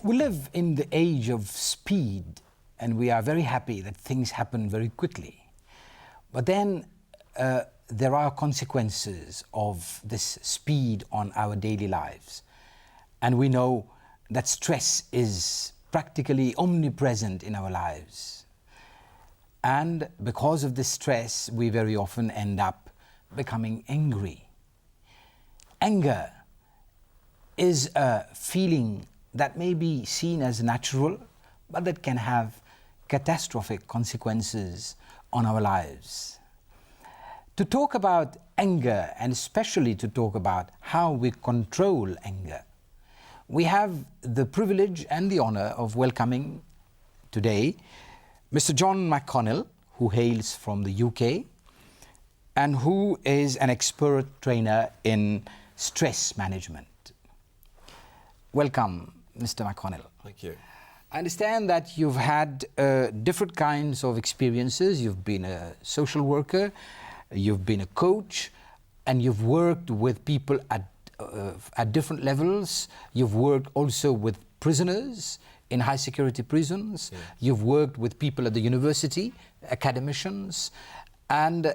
We live in the age of speed, and we are very happy that things happen very quickly. But then there are consequences of this speed on our daily lives. And we know that stress is practically omnipresent in our lives. And because of this stress, we very often end up becoming angry. Anger is a feeling that may be seen as natural, but that can have catastrophic consequences on our lives. To talk about anger, and especially to talk about how we control anger, we have the privilege and the honor of welcoming today Mr. John McConnel, who hails from the UK and who is an expert trainer in stress management. Welcome, Mr. McConnel. Thank you. I understand that you've had different kinds of experiences. You've been a social worker, you've been a coach, and you've worked with people at different levels. You've worked also with prisoners in high security prisons. Yeah. You've worked with people at the university, academicians, and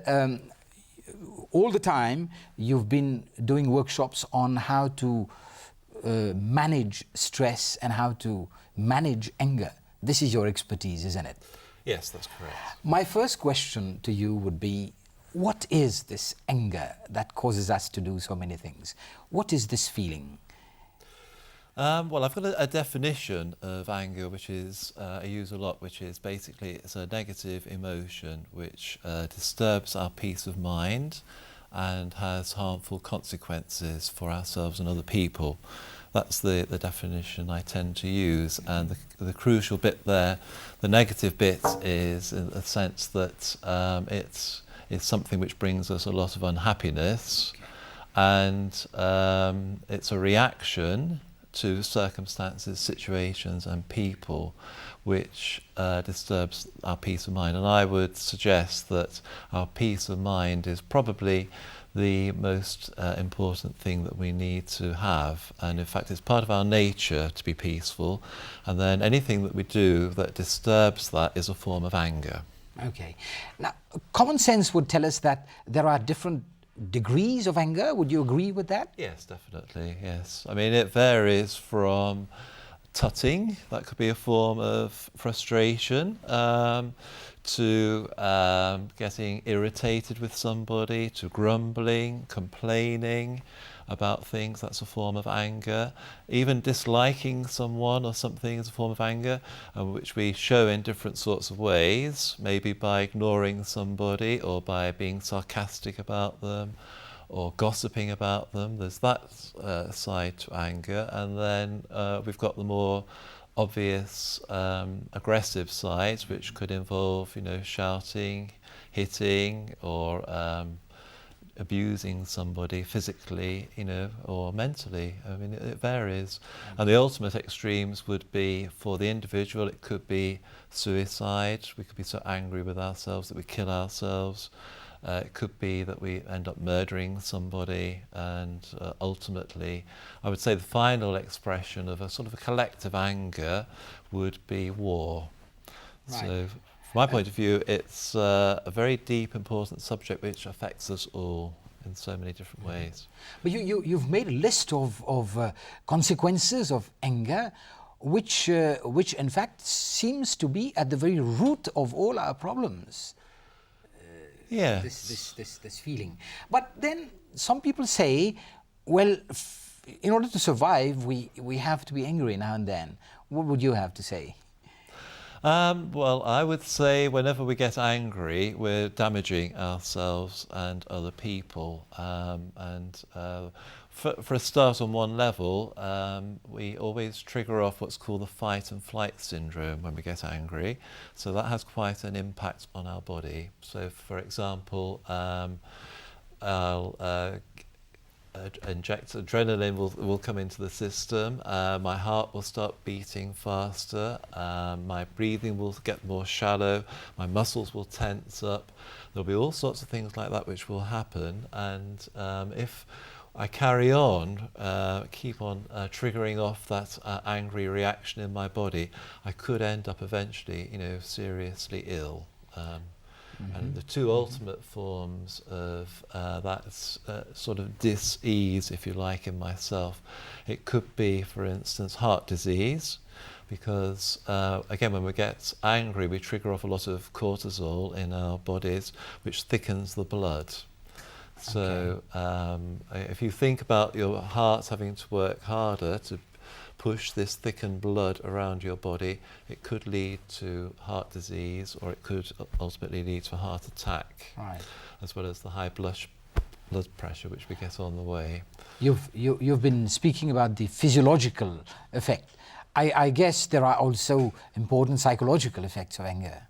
all the time you've been doing workshops on how to manage stress and how to manage anger. This is your expertise, isn't it? Yes, that's correct. My first question to you would be, what is this anger that causes us to do so many things? What is this feeling? Well, I've got a definition of anger which is I use a lot, which is basically it's a negative emotion which disturbs our peace of mind and has harmful consequences for ourselves and other people. That's the definition I tend to use, and the crucial bit there, the negative bit, is in the sense that it's something which brings us a lot of unhappiness, and it's a reaction to circumstances, situations and people which disturbs our peace of mind. And I would suggest that our peace of mind is probably the most important thing that we need to have, and in fact it's part of our nature to be peaceful, and then anything that we do that disturbs that is a form of anger. Okay. Now, common sense would tell us that there are different degrees of anger. Would you agree with that? Yes, definitely, yes. I mean, it varies from tutting, that could be a form of frustration, to getting irritated with somebody, to grumbling, complaining about things, that's a form of anger. Even disliking someone or something is a form of anger, which we show in different sorts of ways, maybe by ignoring somebody or by being sarcastic about them or gossiping about them. There's that side to anger, and then we've got the more obvious aggressive side, which could involve, shouting, hitting, or abusing somebody physically, or mentally. I mean, it varies. And the ultimate extremes would be, for the individual, it could be suicide. We could be so angry with ourselves that we kill ourselves. It could be that we end up murdering somebody, and ultimately, I would say the final expression of a sort of a collective anger would be war. Right. So, from my point of view, it's a very deep, important subject which affects us all in so many different ways. But you've made a list of consequences of anger, which in fact seems to be at the very root of all our problems. Yeah. This feeling. But then some people say, well, in order to survive, we have to be angry now and then. What would you have to say? Well, I would say whenever we get angry, we're damaging ourselves and other people. For a start, on one level, we always trigger off what's called the fight and flight syndrome when we get angry. So that has quite an impact on our body. So, for example, I'll inject adrenaline will come into the system, my heart will start beating faster, my breathing will get more shallow, my muscles will tense up. There'll be all sorts of things like that which will happen, and if I carry on, keep on triggering off that angry reaction in my body, I could end up eventually, seriously ill. And the two ultimate forms of that sort of dis-ease, if you like, in myself, it could be, for instance, heart disease, because again, when we get angry, we trigger off a lot of cortisol in our bodies, which thickens the blood. So if you think about your heart having to work harder to push this thickened blood around your body, it could lead to heart disease, or it could ultimately lead to a heart attack, as well as the high blood pressure which we get on the way. You've been speaking about the physiological effect. I guess there are also important psychological effects of anger.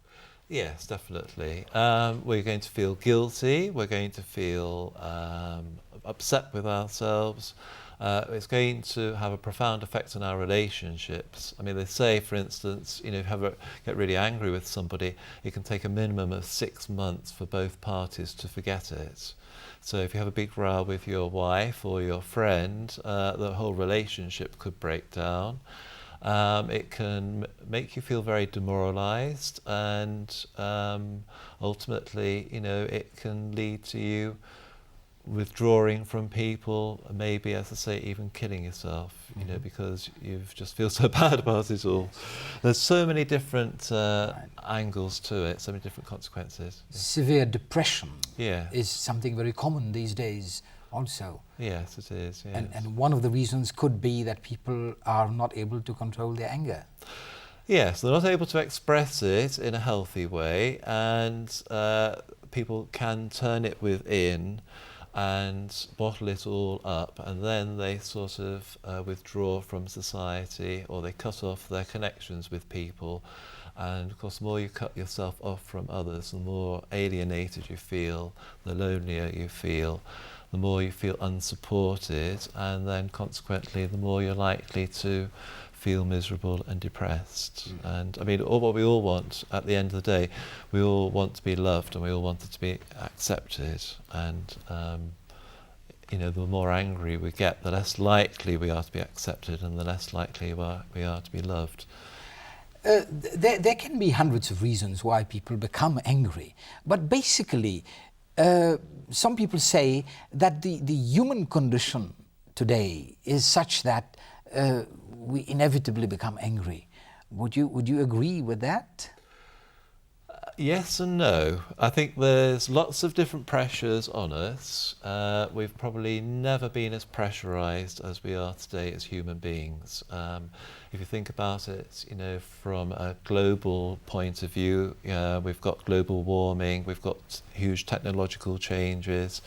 Yes, definitely. We're going to feel guilty, we're going to feel upset with ourselves. It's going to have a profound effect on our relationships. I mean, they say, for instance, if you get really angry with somebody, it can take a minimum of 6 months for both parties to forget it. So if you have a big row with your wife or your friend, the whole relationship could break down. It can make you feel very demoralized, and ultimately, it can lead to you withdrawing from people, maybe, as I say, even killing yourself, because you just feel so bad about it all. There's so many different angles to it, so many different consequences. Severe depression is something very common these days also. Yes, it is. Yes. And one of the reasons could be that people are not able to control their anger. Yes, they're not able to express it in a healthy way, and people can turn it within and bottle it all up, and then they sort of withdraw from society, or they cut off their connections with people. And of course, the more you cut yourself off from others, the more alienated you feel, the lonelier you feel, the more you feel unsupported, and then consequently the more you're likely to feel miserable and depressed. And I mean, what we all want at the end of the day, we all want to be loved, and we all want it to be accepted. And the more angry we get, the less likely we are to be accepted, and the less likely we are to be loved. There can be hundreds of reasons why people become angry, but basically some people say that the human condition today is such that we inevitably become angry. Would you agree with that? Yes and no. I think there's lots of different pressures on us. We've probably never been as pressurized as we are today as human beings. If you think about it, from a global point of view, we've got global warming, we've got huge technological changes,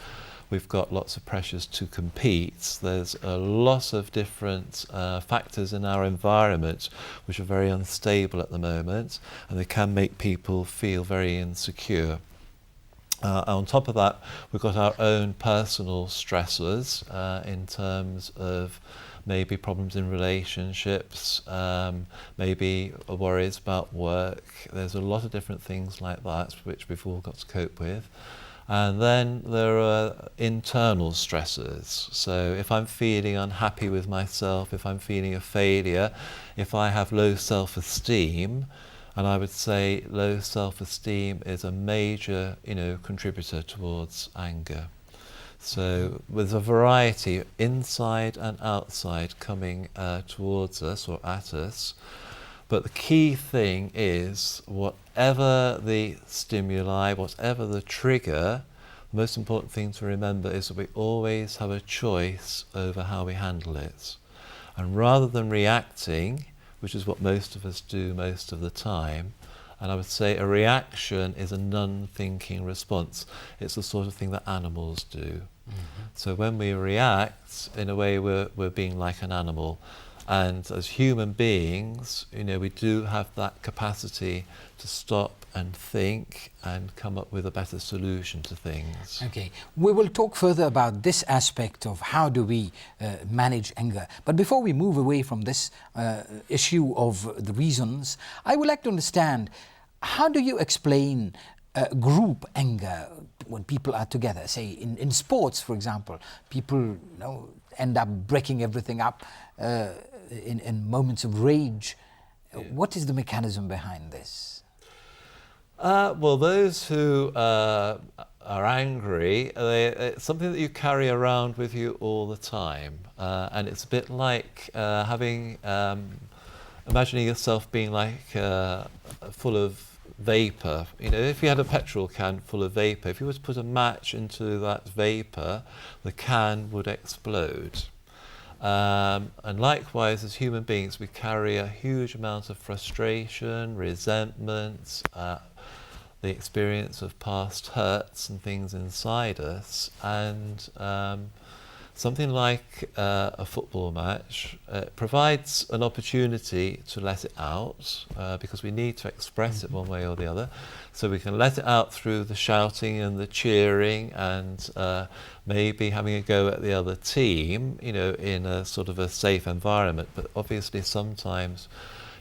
we've got lots of pressures to compete. There's a lot of different factors in our environment which are very unstable at the moment, and they can make people feel very insecure. On top of that, we've got our own personal stressors in terms of maybe problems in relationships, maybe worries about work. There's a lot of different things like that which we've all got to cope with. And then there are internal stressors. So if I'm feeling unhappy with myself, if I'm feeling a failure, if I have low self-esteem, and I would say low self-esteem is a major, contributor towards anger. So with a variety inside and outside coming towards us or at us. But the key thing is, whatever the stimuli, whatever the trigger, the most important thing to remember is that we always have a choice over how we handle it. And rather than reacting, which is what most of us do most of the time, and I would say a reaction is a non-thinking response. It's the sort of thing that animals do. So when we react, in a way we're being like an animal. And as human beings, we do have that capacity to stop and think and come up with a better solution to things. Okay, we will talk further about this aspect of how do we manage anger. But before we move away from this issue of the reasons, I would like to understand, how do you explain group anger when people are together. Say in sports, for example, people end up breaking everything up in moments of rage. What is the mechanism behind this? Well, those who are angry, it's something that you carry around with you all the time. And it's a bit like imagining yourself being like full of vapor. If you had a petrol can full of vapor, if you were to put a match into that vapor, the can would explode. And likewise, as human beings, we carry a huge amount of frustration, resentment, the experience of past hurts and things inside us, and something like a football match provides an opportunity to let it out, because we need to express it one way or the other. So we can let it out through the shouting and the cheering, and maybe having a go at the other team, in a sort of a safe environment. But obviously sometimes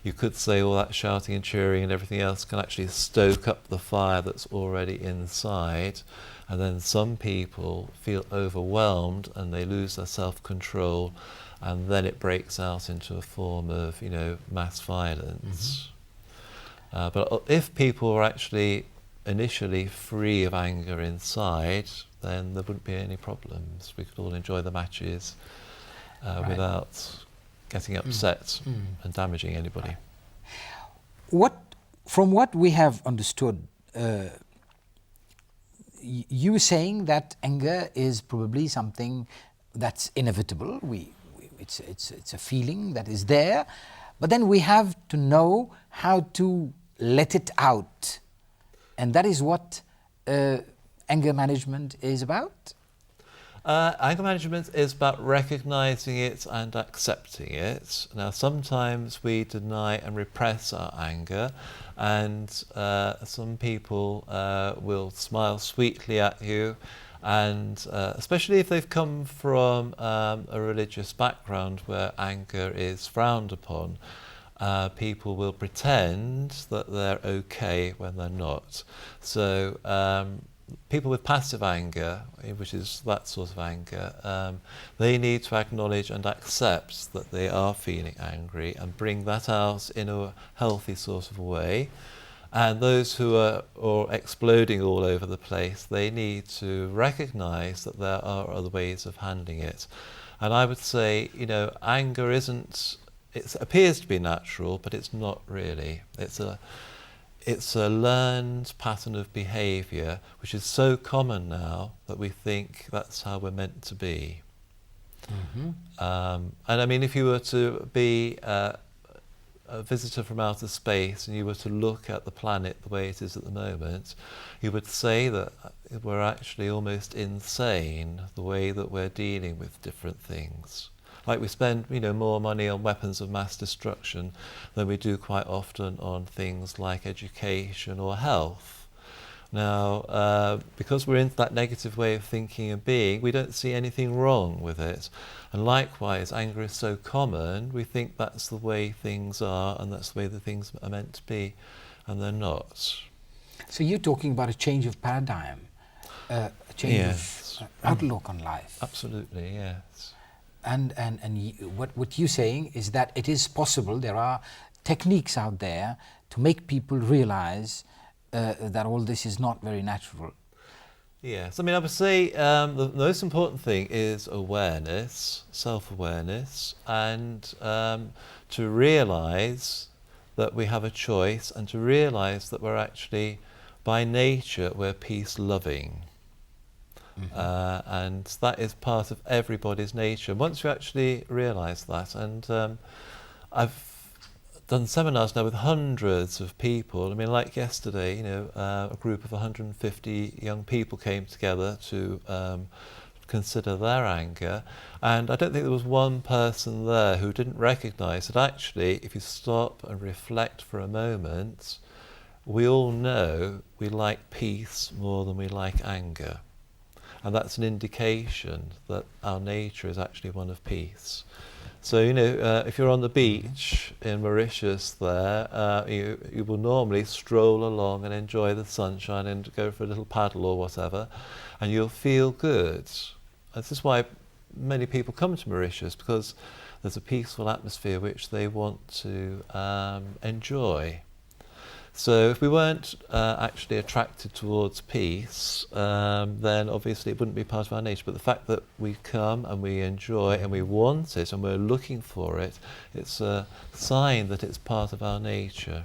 you could say all that shouting and cheering and everything else can actually stoke up the fire that's already inside, and then some people feel overwhelmed and they lose their self-control, and then it breaks out into a form of mass violence. But if people were actually initially free of anger inside, then there wouldn't be any problems. We could all enjoy the matches without getting upset and damaging anybody. From what we have understood, you were saying that anger is probably something that's inevitable. It's a feeling that is there, but then we have to know how to let it out, and that is what anger management is about. Anger management is about recognizing it and accepting it. Now, sometimes we deny and repress our anger, and some people will smile sweetly at you, and especially if they've come from a religious background where anger is frowned upon, people will pretend that they're okay when they're not. So people with passive anger, which is that sort of anger, they need to acknowledge and accept that they are feeling angry and bring that out in a healthy sort of way. And those who are exploding all over the place, they need to recognize that there are other ways of handling it. And I would say, anger it appears to be natural, but it's not really. It's a learned pattern of behaviour which is so common now that we think that's how we're meant to be. And I mean, if you were to be a visitor from outer space and you were to look at the planet the way it is at the moment, you would say that we're actually almost insane the way that we're dealing with different things. Like we spend, more money on weapons of mass destruction than we do quite often on things like education or health. Now, because we're into that negative way of thinking and being, we don't see anything wrong with it. And likewise, anger is so common, we think that's the way things are and that's the way that things are meant to be, and they're not. So you're talking about a change of paradigm, a change of outlook on life. Absolutely, yes. And what you're saying is that it is possible, there are techniques out there to make people realize that all this is not very natural. Yes, I mean, I would say the most important thing is awareness, self-awareness, and to realize that we have a choice, and to realize that we're actually, by nature, we're peace-loving. And that is part of everybody's nature. Once you actually realise that, and I've done seminars now with hundreds of people. I mean, like yesterday, a group of 150 young people came together to consider their anger, and I don't think there was one person there who didn't recognise that actually, if you stop and reflect for a moment, we all know we like peace more than we like anger. And that's an indication that our nature is actually one of peace. So, if you're on the beach in Mauritius there, you will normally stroll along and enjoy the sunshine and go for a little paddle or whatever, and you'll feel good. This is why many people come to Mauritius, because there's a peaceful atmosphere which they want to enjoy. So if we weren't actually attracted towards peace, then obviously it wouldn't be part of our nature. But the fact that we come and we enjoy and we want it and we're looking for it, it's a sign that it's part of our nature.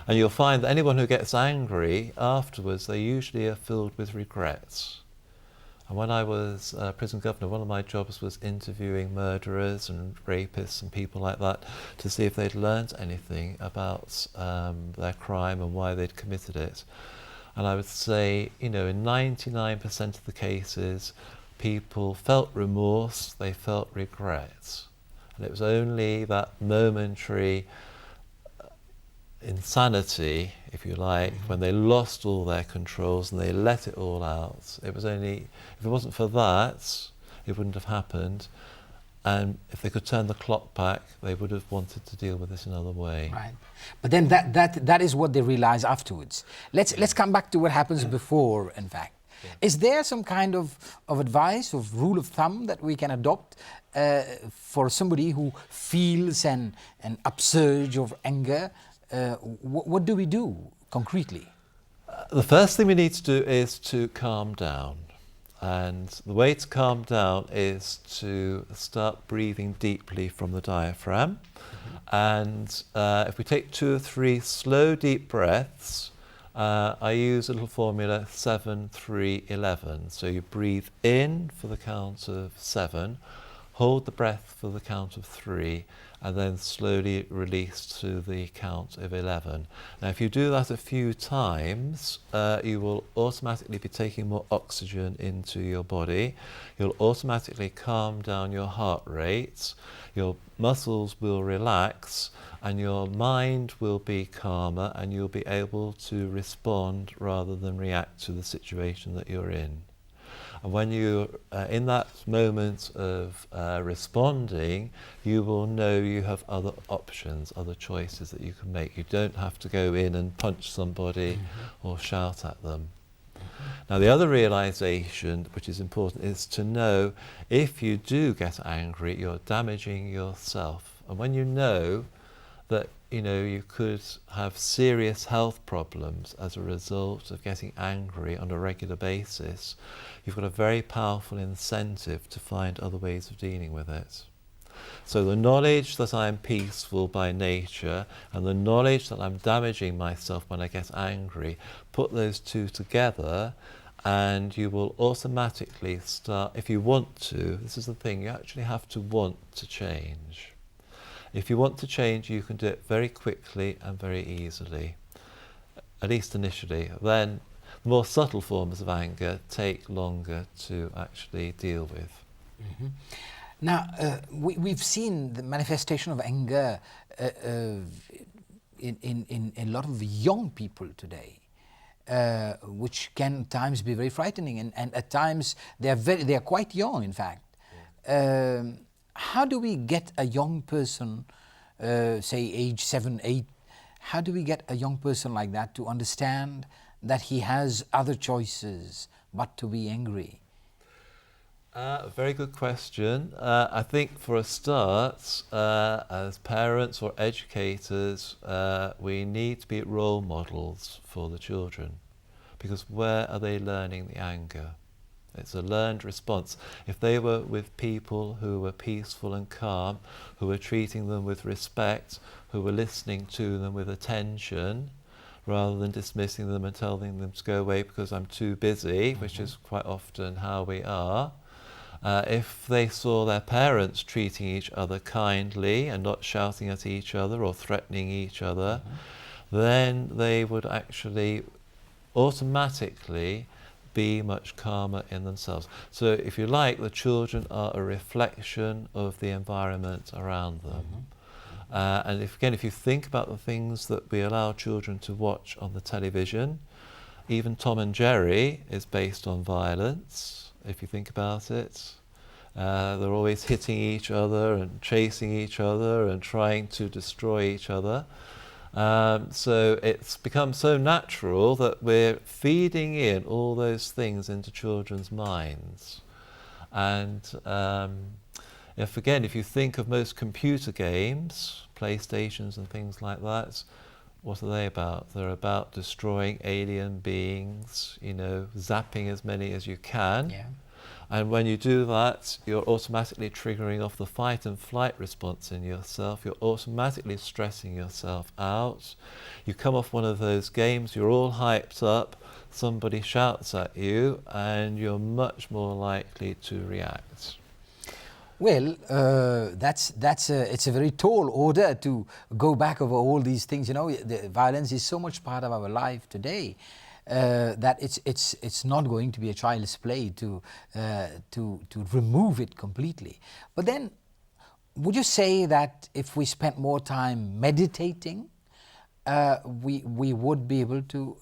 And you'll find that anyone who gets angry afterwards, they usually are filled with regrets. And when I was prison governor, one of my jobs was interviewing murderers and rapists and people like that to see if they'd learnt anything about their crime and why they'd committed it. And I would say, in 99% of the cases, people felt remorse, they felt regret. And it was only that momentary insanity, if you like, when they lost all their controls and they let it all out. It was only, if it wasn't for that, it wouldn't have happened. And if they could turn the clock back, they would have wanted to deal with this another way. Right. But then that is what they realize afterwards. Let's come back to what happens before, in fact. Yeah. Is there some kind of advice, of rule of thumb that we can adopt for somebody who feels an upsurge of anger? What do we do concretely? The first thing we need to do is to calm down. And the way to calm down is to start breathing deeply from the diaphragm. Mm-hmm. And if we take 2 or 3 slow, deep breaths, I use a little formula, 7-3-11. So you breathe in for the count of 7, hold the breath for the count of 3, and then slowly release to the count of 11. Now, if you do that a few times, you will automatically be taking more oxygen into your body. You'll automatically calm down your heart rate, your muscles will relax, and your mind will be calmer, and you'll be able to respond rather than react to the situation that you're in. And when you're in that moment of responding, you will know you have other options, other choices that you can make. You don't have to go in and punch somebody mm-hmm. or shout at them. Mm-hmm. Now, the other realization, which is important, is to know if you do get angry, you're damaging yourself. And when you know that you could have serious health problems as a result of getting angry on a regular basis, you've got a very powerful incentive to find other ways of dealing with it. So the knowledge that I'm peaceful by nature and the knowledge that I'm damaging myself when I get angry, put those two together and you will automatically start, if you want to, this is the thing, you actually have to want to change. If you want to change, you can do it very quickly and very easily, at least initially. Then the more subtle forms of anger take longer to actually deal with. Mm-hmm. Now, we've seen the manifestation of anger in a lot of young people today, which can at times be very frightening, and at times they are quite young, in fact. Yeah. How do we get a young person, say age 7, 8, how do we get a young person like that to understand that he has other choices but to be angry? Very good question. I think for a start, as parents or educators, we need to be role models for the children, because where are they learning the anger? It's a learned response. If they were with people who were peaceful and calm, who were treating them with respect, who were listening to them with attention, rather than dismissing them and telling them to go away because I'm too busy, mm-hmm. which is quite often how we are. If they saw their parents treating each other kindly and not shouting at each other or threatening each other, mm-hmm. then they would actually automatically be much calmer in themselves. So if you like, the children are a reflection of the environment around them. Mm-hmm. And if you think about the things that we allow children to watch on the television, even Tom and Jerry is based on violence, if you think about it. They're always hitting each other and chasing each other and trying to destroy each other. So it's become so natural that we're feeding in all those things into children's minds. And if you think of most computer games, PlayStations and things like that, what are they about? They're about destroying alien beings, zapping as many as you can. Yeah. And when you do that, you're automatically triggering off the fight and flight response in yourself. You're automatically stressing yourself out. You come off one of those games, you're all hyped up, somebody shouts at you, and you're much more likely to react. Well, it's a very tall order to go back over all these things. The violence is so much part of our life today. That it's not going to be a child's play to remove it completely. But then, would you say that if we spent more time meditating, we would be able to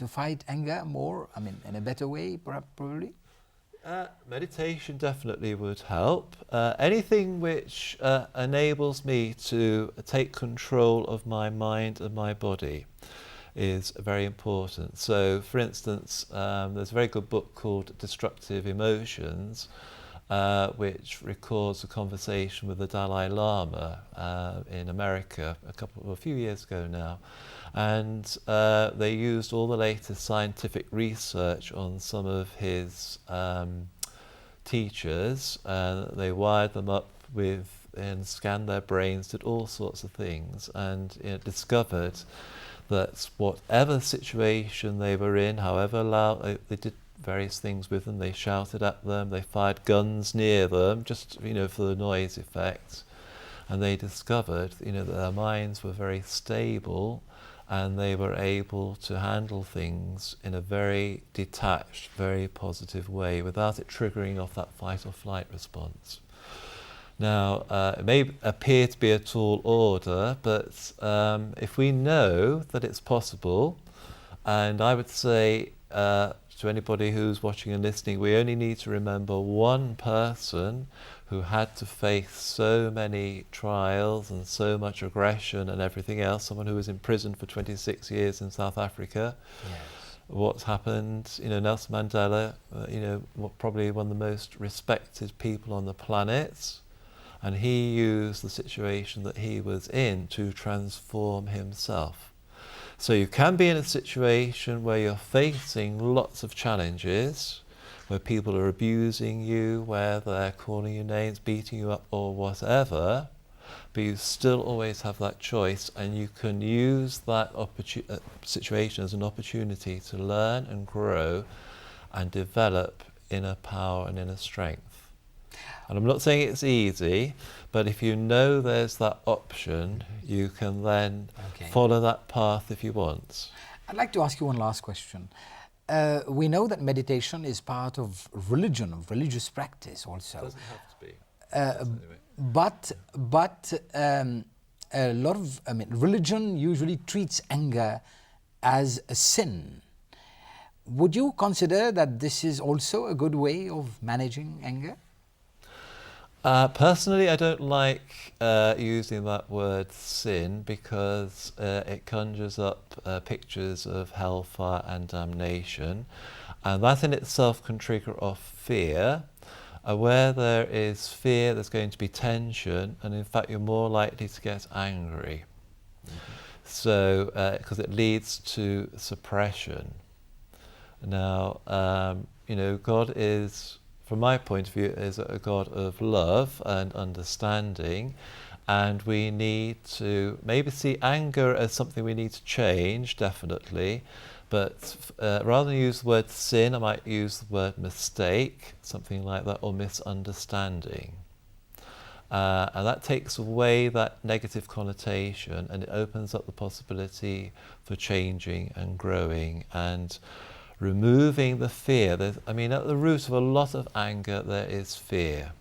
fight anger more? I mean, in a better way, probably. Meditation definitely would help. Anything which enables me to take control of my mind and my body is very important. So, for instance, there's a very good book called Destructive Emotions, which records a conversation with the Dalai Lama in America a few years ago now. And they used all the latest scientific research on some of his teachers. They wired them up and scanned their brains, did all sorts of things, and discovered that whatever situation they were in, however loud, they did various things with them. They shouted at them, they fired guns near them, just for the noise effect. And they discovered that their minds were very stable, and they were able to handle things in a very detached, very positive way without it triggering off that fight or flight response. Now, it may appear to be a tall order, but if we know that it's possible, and I would say to anybody who's watching and listening, we only need to remember one person who had to face so many trials and so much aggression and everything else, someone who was in prison for 26 years in South Africa. Yes. What's happened, Nelson Mandela, probably one of the most respected people on the planet. And he used the situation that he was in to transform himself. So you can be in a situation where you're facing lots of challenges, where people are abusing you, where they're calling you names, beating you up or whatever, but you still always have that choice, and you can use that situation as an opportunity to learn and grow and develop inner power and inner strength. And I'm not saying it's easy, but if you know there's that option, you can then follow that path if you want. I'd like to ask you one last question. We know that meditation is part of religion, of religious practice also. It doesn't have to be. But a lot of, religion usually treats anger as a sin. Would you consider that this is also a good way of managing anger? Personally, I don't like using that word sin because it conjures up pictures of hellfire and damnation, and that in itself can trigger off fear. Where there is fear, there's going to be tension, and in fact you're more likely to get angry. So, because it leads to suppression. Now, God is, from my point of view, is a God of love and understanding, and we need to maybe see anger as something we need to change, definitely, but rather than use the word sin, I might use the word mistake, something like that, or misunderstanding. And that takes away that negative connotation, and it opens up the possibility for changing and growing and removing the fear. At the root of a lot of anger there is fear.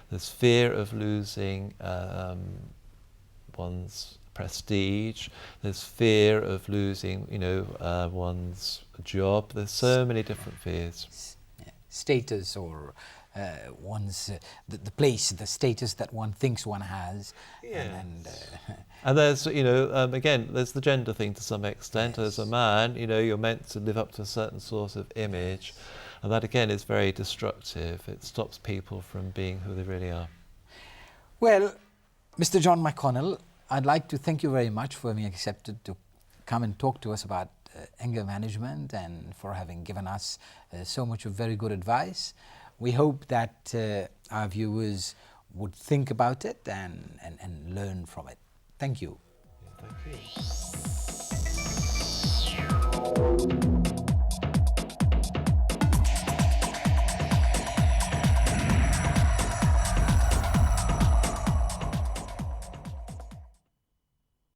There's fear of losing one's prestige. There's fear of losing, one's job. There's so many different fears. Status or one's the place, the status that one thinks one has. Yes. And And there's, you know, again, there's the gender thing to some extent. Yes. As a man, you know, you're meant to live up to a certain sort of image. And that, again, is very destructive. It stops people from being who they really are. Well, Mr. John McConnell, I'd like to thank you very much for having accepted to come and talk to us about anger management and for having given us so much of very good advice. We hope that our viewers would think about it and learn from it. Thank you. Thank you.